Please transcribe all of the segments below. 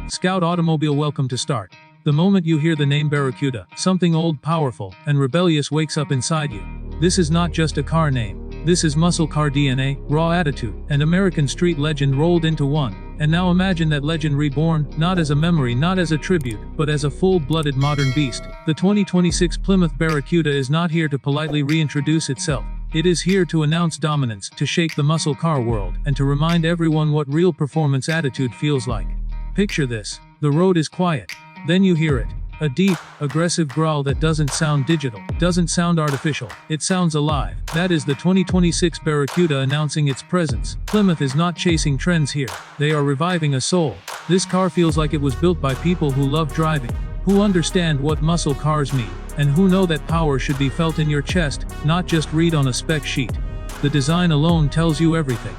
Scout Automobile, welcome to start. The moment you hear the name Barracuda, something old, powerful, and rebellious wakes up inside you. This is not just a car name. This is muscle car DNA, raw attitude, and American street legend rolled into one. And now imagine that legend reborn, not as a memory, not as a tribute, but as a full-blooded modern beast. The 2026 Plymouth Barracuda is not here to politely reintroduce itself. It is here to announce dominance, to shake the muscle car world, and to remind everyone what real performance attitude feels like. Picture this. The road is quiet. Then you hear it. A deep, aggressive growl that doesn't sound digital, doesn't sound artificial. It sounds alive. That is the 2026 Barracuda announcing its presence. Plymouth is not chasing trends here. They are reviving a soul. This car feels like it was built by people who love driving, who understand what muscle cars mean, and who know that power should be felt in your chest, not just read on a spec sheet. The design alone tells you everything.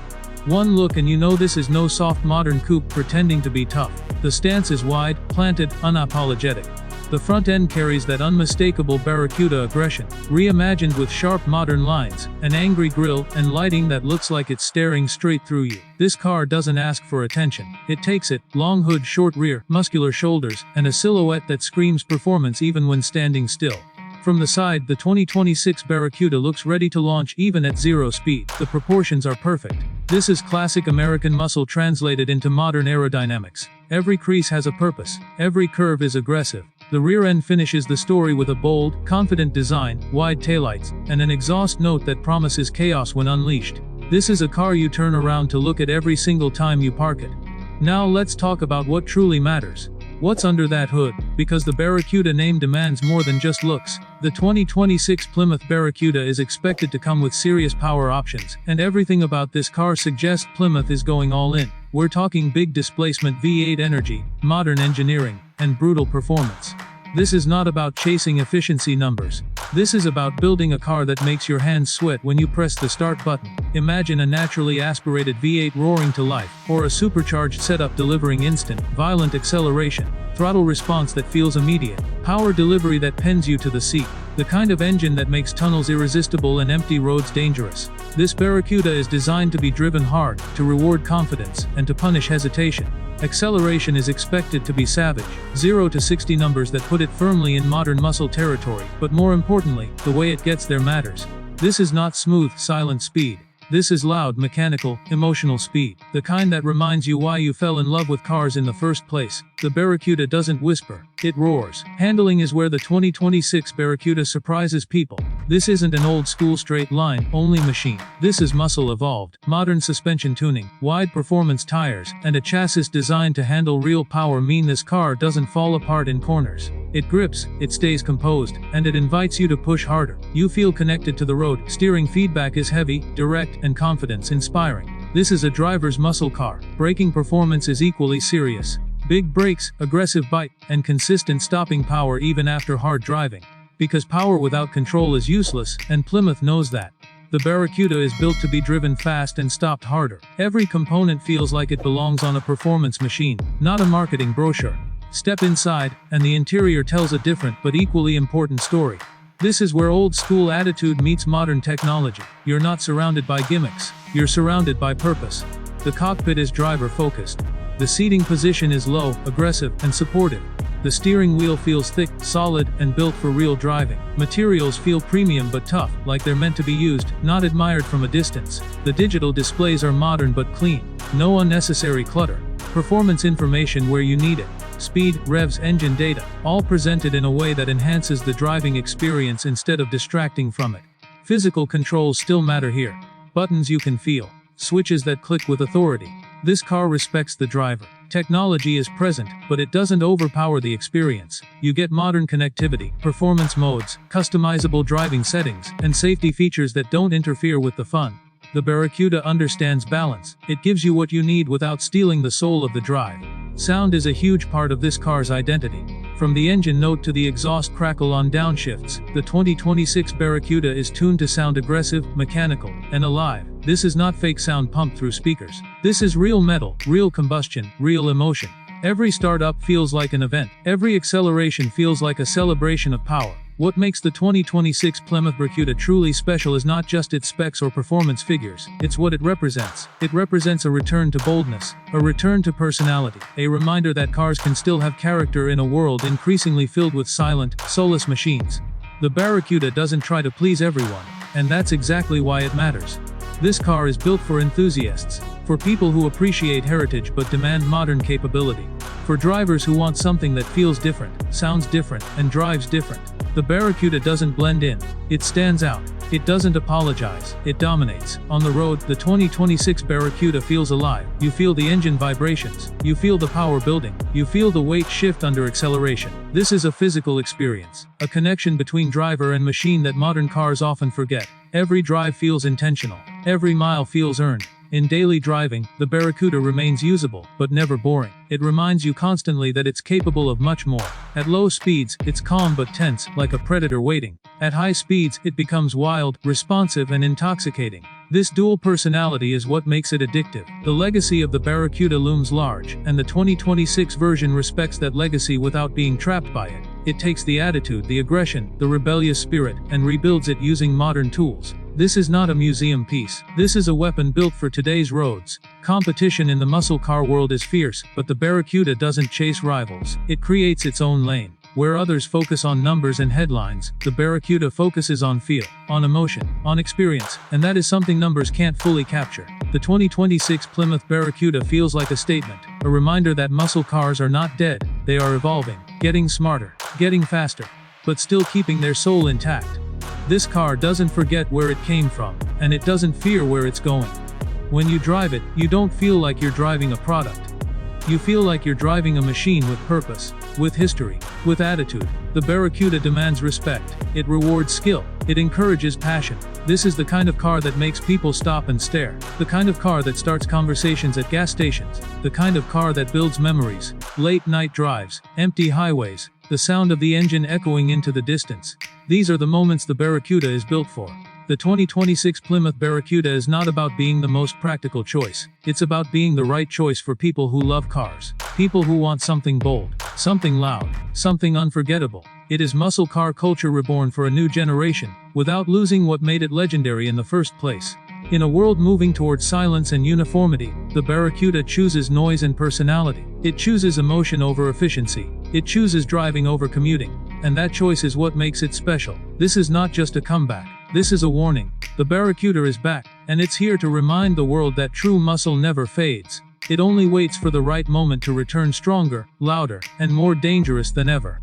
One look and you know this is no soft modern coupe pretending to be tough. The stance is wide, planted, unapologetic. The front end carries that unmistakable Barracuda aggression, reimagined with sharp modern lines, an angry grille, and lighting that looks like it's staring straight through you. This car doesn't ask for attention. It takes it. Long hood, short rear, muscular shoulders, and a silhouette that screams performance even when standing still. From the side, the 2026 Barracuda looks ready to launch even at 0 speed. The proportions are perfect. This is classic American muscle translated into modern aerodynamics. Every crease has a purpose. Every curve is aggressive. The rear end finishes the story with a bold, confident design, wide taillights, and an exhaust note that promises chaos when unleashed. This is a car you turn around to look at every single time you park it. Now let's talk about what truly matters. What's under that hood? Because the Barracuda name demands more than just looks. The 2026 Plymouth Barracuda is expected to come with serious power options, and everything about this car suggests Plymouth is going all in. We're talking big displacement V8 energy, modern engineering, and brutal performance. This is not about chasing efficiency numbers. This is about building a car that makes your hands sweat when you press the start button. Imagine a naturally aspirated V8 roaring to life, or a supercharged setup delivering instant, violent acceleration, throttle response that feels immediate, power delivery that pins you to the seat, the kind of engine that makes tunnels irresistible and empty roads dangerous. This Barracuda is designed to be driven hard, to reward confidence, and to punish hesitation. Acceleration is expected to be savage, 0 to 60 numbers that put it firmly in modern muscle territory, but more importantly, the way it gets there matters. This is not smooth, silent speed. This is loud, mechanical, emotional speed, the kind that reminds you why you fell in love with cars in the first place. The Barracuda doesn't whisper, it roars. Handling is where the 2026 Barracuda surprises people. This isn't an old school straight line, only machine. This is muscle evolved, modern suspension tuning, wide performance tires, and a chassis designed to handle real power mean this car doesn't fall apart in corners. It grips, it stays composed, and it invites you to push harder. You feel connected to the road. Steering feedback is heavy, direct, and confidence-inspiring. This is a driver's muscle car. Braking performance is equally serious. Big brakes, aggressive bite, and consistent stopping power even after hard driving. Because power without control is useless, and Plymouth knows that. The Barracuda is built to be driven fast and stopped harder. Every component feels like it belongs on a performance machine, not a marketing brochure. Step inside, and the interior tells a different but equally important story. This is where old school attitude meets modern technology. You're not surrounded by gimmicks. You're surrounded by purpose. The cockpit is driver focused. The seating position is low, aggressive, and supportive. The steering wheel feels thick, solid, and built for real driving. Materials feel premium but tough, like they're meant to be used, not admired from a distance. The digital displays are modern but clean. No unnecessary clutter. Performance information where you need it. Speed, revs, engine data, all presented in a way that enhances the driving experience instead of distracting from it. Physical controls still matter here. Buttons you can feel. Switches that click with authority. This car respects the driver. Technology is present, but it doesn't overpower the experience. You get modern connectivity, performance modes, customizable driving settings, and safety features that don't interfere with the fun. The Barracuda understands balance. It gives you what you need without stealing the soul of the drive. Sound is a huge part of this car's identity. From the engine note to the exhaust crackle on downshifts, the 2026 Barracuda is tuned to sound aggressive, mechanical, and alive. This is not fake sound pumped through speakers. This is real metal, real combustion, real emotion. Every startup feels like an event. Every acceleration feels like a celebration of power. What makes the 2026 Plymouth Barracuda truly special is not just its specs or performance figures, it's what it represents. It represents a return to boldness, a return to personality, a reminder that cars can still have character in a world increasingly filled with silent, soulless machines. The Barracuda doesn't try to please everyone, and that's exactly why it matters. This car is built for enthusiasts, for people who appreciate heritage but demand modern capability, for drivers who want something that feels different, sounds different, and drives different. The Barracuda doesn't blend in, it stands out. It doesn't apologize, it dominates. On the road, the 2026 Barracuda feels alive. You feel the engine vibrations, you feel the power building, you feel the weight shift under acceleration. This is a physical experience, a connection between driver and machine that modern cars often forget. Every drive feels intentional, every mile feels earned. In daily driving, the Barracuda remains usable, but never boring. It reminds you constantly that it's capable of much more. At low speeds, it's calm but tense, like a predator waiting. At high speeds, it becomes wild, responsive, and intoxicating. This dual personality is what makes it addictive. The legacy of the Barracuda looms large, and the 2026 version respects that legacy without being trapped by it. It takes the attitude, the aggression, the rebellious spirit, and rebuilds it using modern tools. This is not a museum piece. This is a weapon built for today's roads. Competition in the muscle car world is fierce, but the Barracuda doesn't chase rivals. It creates its own lane. Where others focus on numbers and headlines, the Barracuda focuses on feel, on emotion, on experience, and that is something numbers can't fully capture. The 2026 Plymouth Barracuda feels like a statement, a reminder that muscle cars are not dead, they are evolving, getting smarter, getting faster, but still keeping their soul intact. This car doesn't forget where it came from, and it doesn't fear where it's going. When you drive it, you don't feel like you're driving a product. You feel like you're driving a machine with purpose, with history, with attitude. The Barracuda demands respect. It rewards skill. It encourages passion. This is the kind of car that makes people stop and stare. The kind of car that starts conversations at gas stations. The kind of car that builds memories. Late night drives, empty highways, the sound of the engine echoing into the distance. These are the moments the Barracuda is built for. The 2026 Plymouth Barracuda is not about being the most practical choice. It's about being the right choice for people who love cars. People who want something bold, something loud, something unforgettable. It is muscle car culture reborn for a new generation, without losing what made it legendary in the first place. In a world moving towards silence and uniformity, the Barracuda chooses noise and personality. It chooses emotion over efficiency. It chooses driving over commuting. And that choice is what makes it special. This is not just a comeback. This is a warning. The Barracuda is back, and it's here to remind the world that true muscle never fades. It only waits for the right moment to return stronger, louder, and more dangerous than ever.